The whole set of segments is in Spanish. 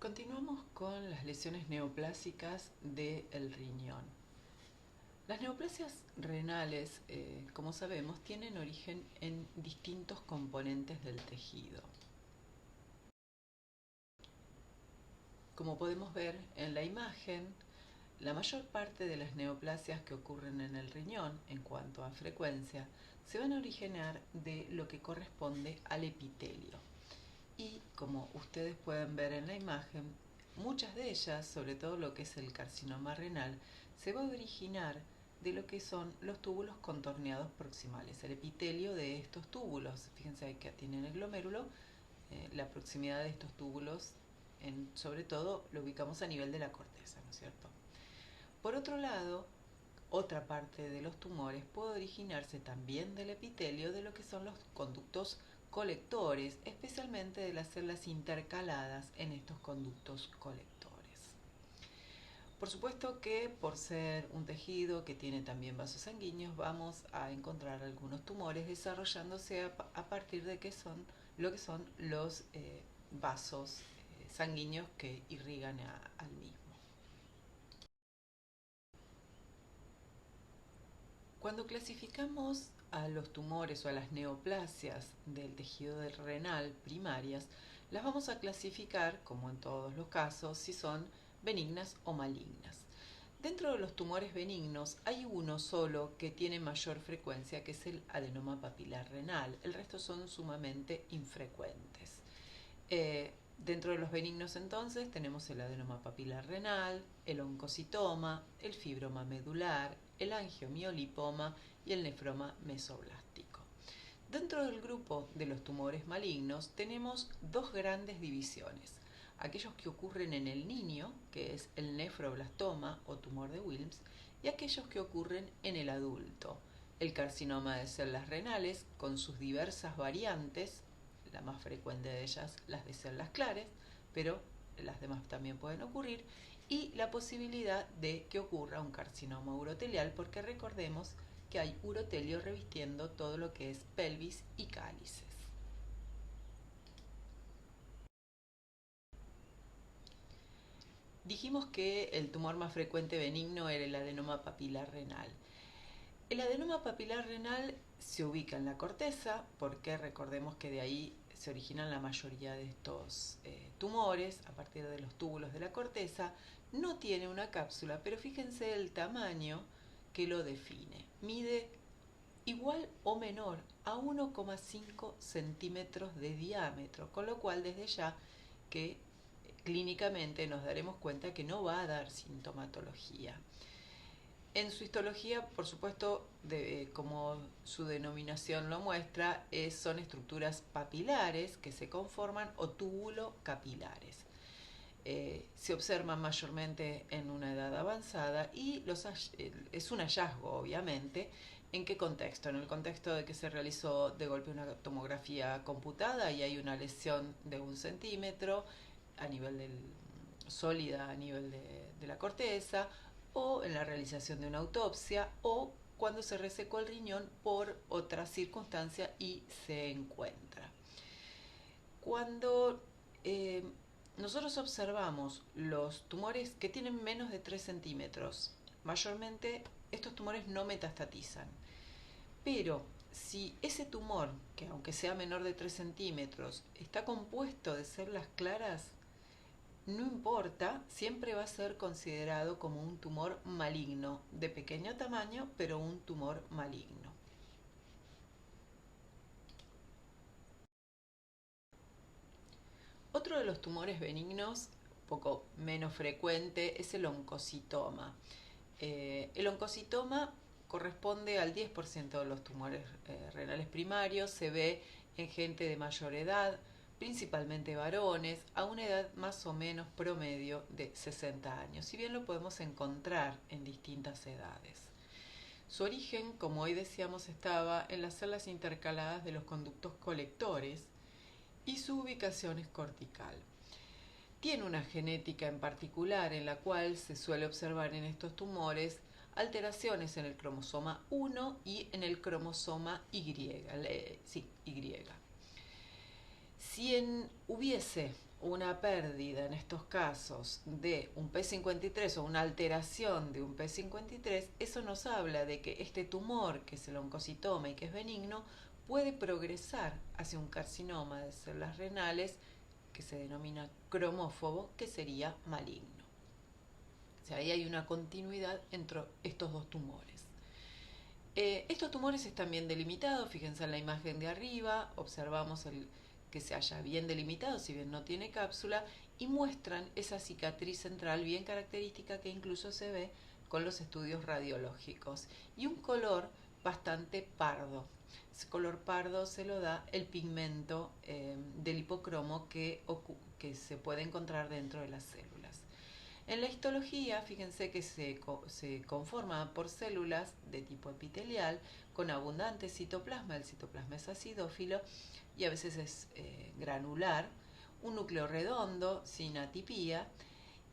Continuamos con las lesiones neoplásicas del riñón. Las neoplasias renales, como sabemos, tienen origen en distintos componentes del tejido. Como podemos ver en la imagen, la mayor parte de las neoplasias que ocurren en el riñón, en cuanto a frecuencia, se van a originar de lo que corresponde al epitelio. Y como ustedes pueden ver en la imagen, muchas de ellas, sobre todo lo que es el carcinoma renal, se va a originar de lo que son los túbulos contorneados proximales, el epitelio de estos túbulos. Fíjense que tienen el glomérulo, la proximidad de estos túbulos, sobre todo lo ubicamos a nivel de la corteza, ¿no es cierto? Por otro lado, otra parte de los tumores puede originarse también del epitelio de lo que son los conductos colectores, especialmente de las células intercaladas en estos conductos colectores. Por supuesto que por ser un tejido que tiene también vasos sanguíneos, vamos a encontrar algunos tumores desarrollándose a partir de lo que son los vasos sanguíneos que irrigan al mismo. Cuando clasificamos a los tumores o a las neoplasias del tejido renal primarias, las vamos a clasificar, como en todos los casos, si son benignas o malignas. Dentro de los tumores benignos hay uno solo que tiene mayor frecuencia, que es el adenoma papilar renal. El resto son sumamente infrecuentes. Dentro de los benignos entonces tenemos el adenoma papilar renal, el oncocitoma, el fibroma medular, el angiomiolipoma y el nefroma mesoblástico. Dentro del grupo de los tumores malignos tenemos dos grandes divisiones. Aquellos que ocurren en el niño, que es el nefroblastoma o tumor de Wilms, y aquellos que ocurren en el adulto, el carcinoma de células renales con sus diversas variantes, la más frecuente de ellas las de células claras, pero las demás también pueden ocurrir, y la posibilidad de que ocurra un carcinoma urotelial, porque recordemos que hay urotelio revistiendo todo lo que es pelvis y cálices. Dijimos que el tumor más frecuente benigno era el adenoma papilar renal. El adenoma papilar renal se ubica en la corteza, porque recordemos que de ahí se originan la mayoría de estos tumores, a partir de los túbulos de la corteza. No tiene una cápsula, pero fíjense el tamaño que lo define. Mide igual o menor a 1,5 centímetros de diámetro, con lo cual desde ya que clínicamente nos daremos cuenta que no va a dar sintomatología. En su histología, por supuesto, como su denominación lo muestra, son estructuras papilares que se conforman o túbulo-capilares. Se observan mayormente en una edad avanzada y es un hallazgo, obviamente. ¿En qué contexto? En el contexto de que se realizó de golpe una tomografía computada y hay una lesión de 1 centímetro a nivel sólida a nivel de la corteza, o en la realización de una autopsia, o cuando se resecó el riñón por otra circunstancia y se encuentra. Cuando nosotros observamos los tumores que tienen menos de 3 centímetros, mayormente estos tumores no metastatizan. Pero si ese tumor, que aunque sea menor de 3 centímetros, está compuesto de células claras, no importa, siempre va a ser considerado como un tumor maligno, de pequeño tamaño, pero un tumor maligno. Otro de los tumores benignos, un poco menos frecuente, es el oncocitoma. El oncocitoma corresponde al 10% de los tumores renales primarios, se ve en gente de mayor edad, principalmente varones, a una edad más o menos promedio de 60 años, si bien lo podemos encontrar en distintas edades. Su origen, como hoy decíamos, estaba en las células intercaladas de los conductos colectores y su ubicación es cortical. Tiene una genética en particular en la cual se suele observar en estos tumores alteraciones en el cromosoma 1 y en el cromosoma Y. Si hubiese una pérdida en estos casos de un P53 o una alteración de un P53, eso nos habla de que este tumor, que es el oncocitoma y que es benigno, puede progresar hacia un carcinoma de células renales que se denomina cromófobo, que sería maligno. O sea, ahí hay una continuidad entre estos dos tumores. Estos tumores están bien delimitados, fíjense en la imagen de arriba, observamos que se haya bien delimitado, si bien no tiene cápsula, y muestran esa cicatriz central bien característica que incluso se ve con los estudios radiológicos. Y un color bastante pardo. Ese color pardo se lo da el pigmento del hipocromo que se puede encontrar dentro de las células. En la histología, fíjense que se conforma por células de tipo epitelial con abundante citoplasma. El citoplasma es acidófilo y a veces es granular, un núcleo redondo sin atipía,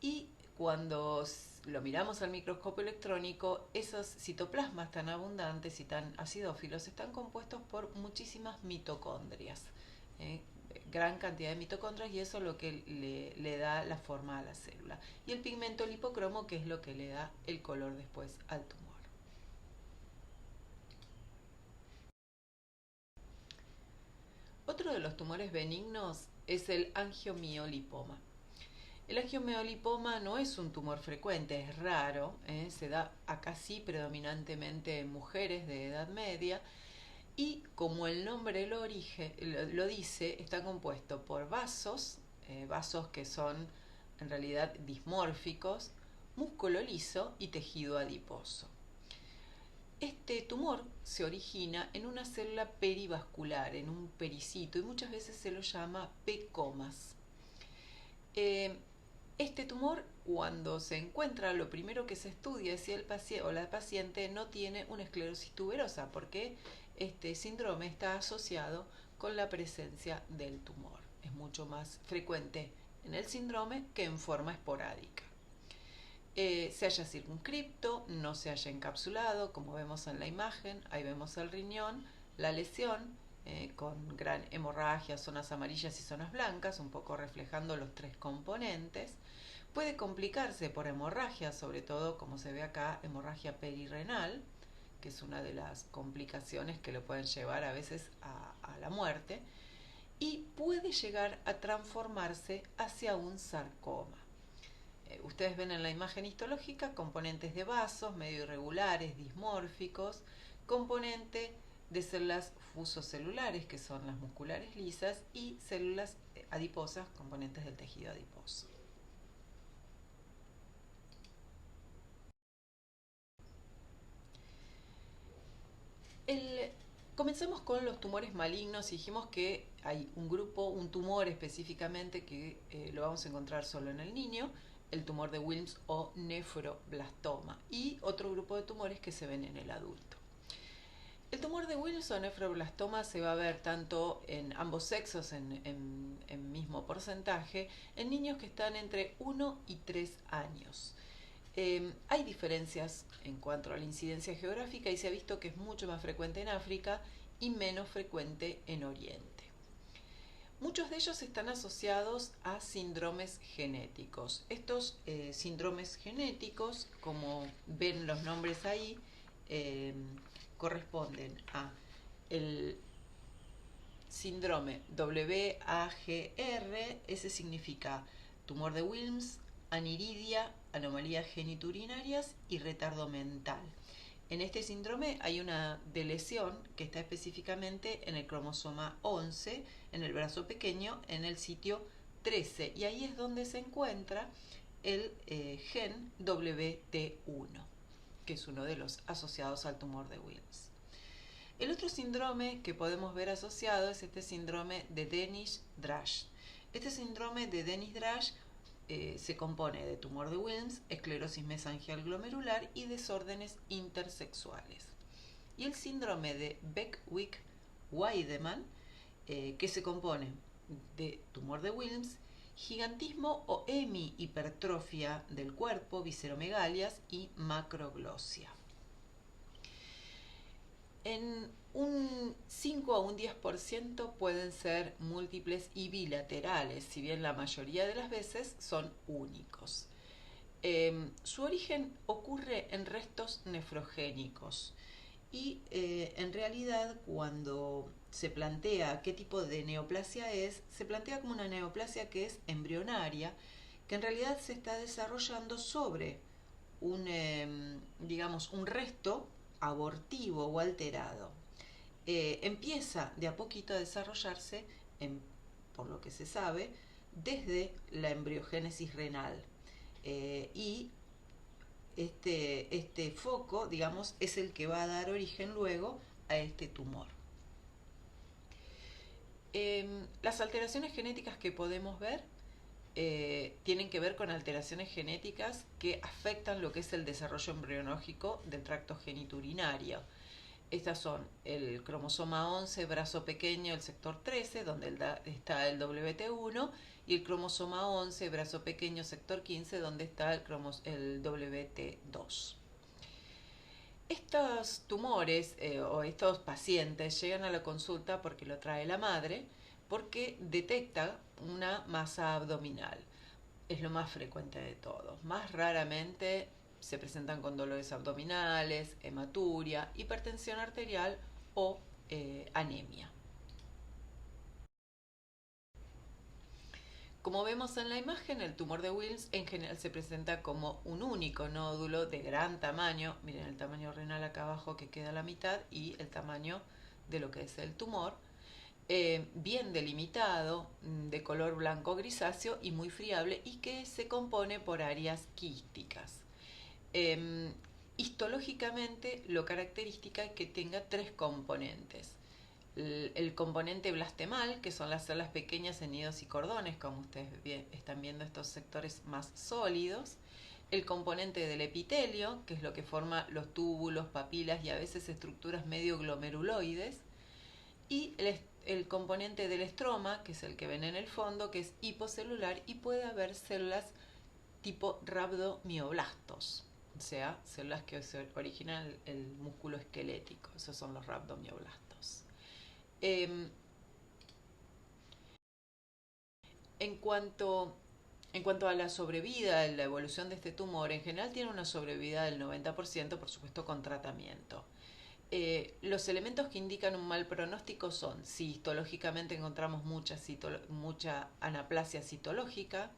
y cuando lo miramos al microscopio electrónico, esos citoplasmas tan abundantes y tan acidófilos están compuestos por muchísimas mitocondrias. Gran cantidad de mitocondrias, y eso es lo que le da la forma a la célula. Y el pigmento lipocromo, que es lo que le da el color después al tumor. Otro de los tumores benignos es el angiomiolipoma. El angiomiolipoma no es un tumor frecuente, es raro, se da acá sí predominantemente en mujeres de edad media, y como el nombre lo dice, está compuesto por vasos, vasos que son en realidad dismórficos, músculo liso y tejido adiposo. Este tumor se origina en una célula perivascular, en un pericito, y muchas veces se lo llama PCOMAS. Este tumor, cuando se encuentra, lo primero que se estudia es si el paciente o la paciente no tiene una esclerosis tuberosa, porque este síndrome está asociado con la presencia del tumor. Es mucho más frecuente en el síndrome que en forma esporádica. Se haya circunscripto, no se haya encapsulado, como vemos en la imagen. Ahí vemos el riñón, la lesión, con gran hemorragia, zonas amarillas y zonas blancas, un poco reflejando los tres componentes. Puede complicarse por hemorragia, sobre todo, como se ve acá, hemorragia perirrenal, que es una de las complicaciones que lo pueden llevar a veces a la muerte, y puede llegar a transformarse hacia un sarcoma. Ustedes ven en la imagen histológica componentes de vasos medio irregulares, dismórficos, componente de células fusocelulares, que son las musculares lisas, y células adiposas, componentes del tejido adiposo. Comenzamos con los tumores malignos y dijimos que hay un grupo, un tumor específicamente que lo vamos a encontrar solo en el niño, el tumor de Wilms o nefroblastoma, y otro grupo de tumores que se ven en el adulto. El tumor de Wilms o nefroblastoma se va a ver tanto en ambos sexos, en mismo porcentaje, en niños que están entre 1 y 3 años. Hay diferencias en cuanto a la incidencia geográfica, y se ha visto que es mucho más frecuente en África y menos frecuente en Oriente. Muchos de ellos están asociados a síndromes genéticos. Estos síndromes genéticos, como ven los nombres ahí, corresponden a el síndrome WAGR. Ese significa tumor de Wilms, aniridia, anomalías geniturinarias y retardo mental. En este síndrome hay una deleción que está específicamente en el cromosoma 11, en el brazo pequeño, en el sitio 13, y ahí es donde se encuentra el gen WT1, que es uno de los asociados al tumor de Wilms. El otro síndrome que podemos ver asociado es este síndrome de Dennis-Drash. Este síndrome de Dennis-Drash se compone de tumor de Wilms, esclerosis mesangial glomerular y desórdenes intersexuales. Y el síndrome de Beckwith-Wiedemann, que se compone de tumor de Wilms, gigantismo o hemihipertrofia del cuerpo, visceromegalias y macroglosia. En Un 5 a un 10% pueden ser múltiples y bilaterales, si bien la mayoría de las veces son únicos. Su origen ocurre en restos nefrogénicos y en realidad cuando se plantea qué tipo de neoplasia es, se plantea como una neoplasia que es embrionaria, que en realidad se está desarrollando sobre digamos, un resto abortivo o alterado. Empieza de a poquito a desarrollarse, por lo que se sabe, desde la embriogénesis renal. Y este foco, digamos, es el que va a dar origen luego a este tumor. Las alteraciones genéticas que podemos ver tienen que ver con alteraciones genéticas que afectan lo que es el desarrollo embrionológico del tracto genitourinario. Estas son el cromosoma 11, brazo pequeño, el sector 13, donde está el WT1, y el cromosoma 11, brazo pequeño, sector 15, donde está el WT2. Estos tumores o estos pacientes llegan a la consulta porque lo trae la madre, porque detecta una masa abdominal. Es lo más frecuente de todo. Más raramente se presentan con dolores abdominales, hematuria, hipertensión arterial o anemia. Como vemos en la imagen, el tumor de Wilms en general se presenta como un único nódulo de gran tamaño. Miren el tamaño renal acá abajo que queda a la mitad y el tamaño de lo que es el tumor. Bien delimitado, de color blanco grisáceo y muy friable, y que se compone por áreas quísticas. Histológicamente, lo característica es que tenga tres componentes. El componente blastemal, que son las células pequeñas en nidos y cordones, como ustedes están viendo estos sectores más sólidos. El componente del epitelio, que es lo que forma los túbulos, papilas y a veces estructuras medio glomeruloides. Y el componente del estroma, que es el que ven en el fondo, que es hipocelular y puede haber células tipo rhabdomioblastos, o sea, células que originan el músculo esquelético. Esos son los rhabdomioblastos. En cuanto, en cuanto a la sobrevida, la evolución de este tumor, en general tiene una sobrevida del 90%, por supuesto con tratamiento. Los elementos que indican un mal pronóstico son si histológicamente encontramos mucha anaplasia citológica,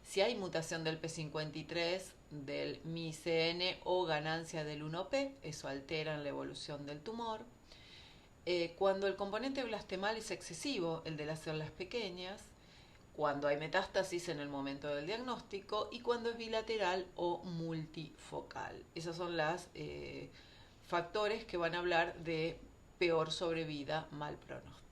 si hay mutación del P53, del MICN o ganancia del 1P, eso altera la evolución del tumor. Cuando el componente blastemal es excesivo, el de las células pequeñas, cuando hay metástasis en el momento del diagnóstico y cuando es bilateral o multifocal. Esos son los factores que van a hablar de peor sobrevida, mal pronóstico.